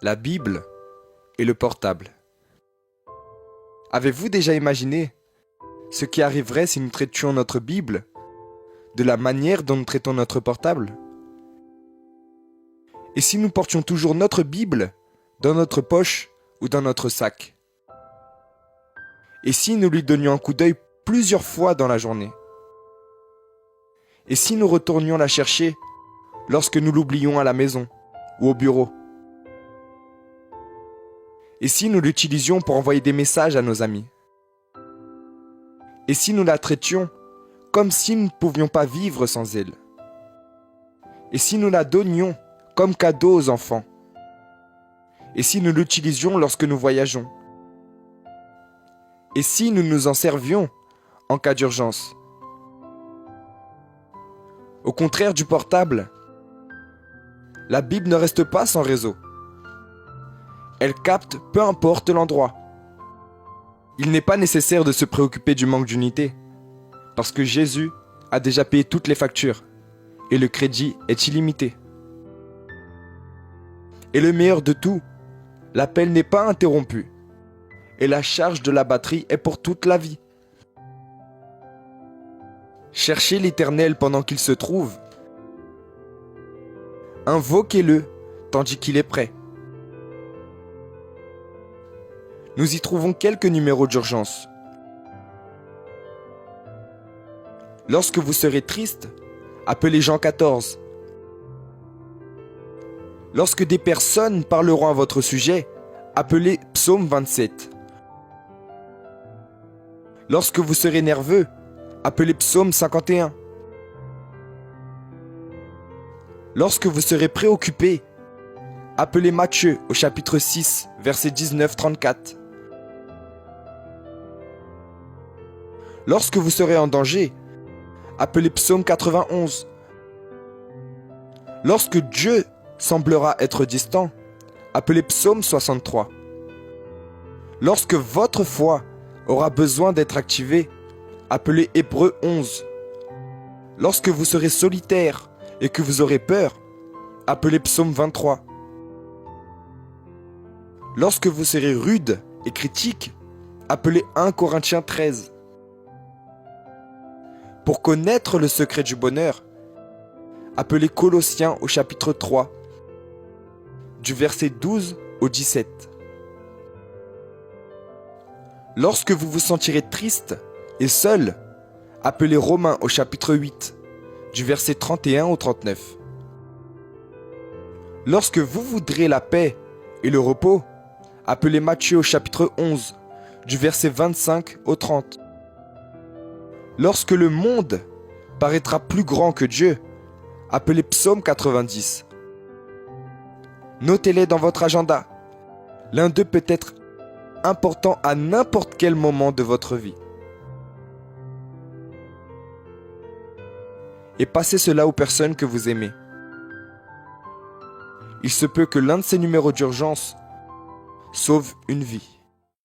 la Bible et le portable. Avez-vous déjà imaginé ce qui arriverait si nous traitions notre Bible de la manière dont nous traitons notre portable? Et si nous portions toujours notre Bible dans notre poche ou dans notre sac? Et si nous lui donnions un coup d'œil plusieurs fois dans la journée? Et si nous retournions la chercher lorsque nous l'oublions à la maison ou au bureau? Et si nous l'utilisions pour envoyer des messages à nos amis? Et si nous la traitions comme si nous ne pouvions pas vivre sans elle? Et si nous la donnions comme cadeau aux enfants? Et si nous l'utilisions lorsque nous voyageons? Et si nous nous en servions en cas d'urgence? Au contraire du portable, la Bible ne reste pas sans réseau. Elle capte peu importe l'endroit. Il n'est pas nécessaire de se préoccuper du manque d'unité, parce que Jésus a déjà payé toutes les factures et le crédit est illimité. Et le meilleur de tout, l'appel n'est pas interrompu et la charge de la batterie est pour toute la vie. Cherchez l'Éternel pendant qu'il se trouve. Invoquez-le tandis qu'il est prêt. Nous y trouvons quelques numéros d'urgence. Lorsque vous serez triste, appelez Jean 14. Lorsque des personnes parleront à votre sujet, appelez Psaume 27. Lorsque vous serez nerveux, appelez Psaume 51. Lorsque vous serez préoccupé, appelez Matthieu au chapitre 6, versets 19-34. Lorsque vous serez en danger, appelez Psaume 91. Lorsque Dieu semblera être distant, appelez Psaume 63. Lorsque votre foi aura besoin d'être activée, appelez Hébreux 11. Lorsque vous serez solitaire et que vous aurez peur, appelez Psaume 23. Lorsque vous serez rude et critique, appelez 1 Corinthiens 13. Pour connaître le secret du bonheur, appelez Colossiens au chapitre 3, du verset 12 au 17. Lorsque vous vous sentirez triste et seul, appelez Romains au chapitre 8, du verset 31 au 39. Lorsque vous voudrez la paix et le repos, appelez Matthieu au chapitre 11, du verset 25 au 30. Lorsque le monde paraîtra plus grand que Dieu, appelez Psaume 90. Notez-les dans votre agenda. L'un d'eux peut être important à n'importe quel moment de votre vie. Et passez cela aux personnes que vous aimez. Il se peut que l'un de ces numéros d'urgence sauve une vie.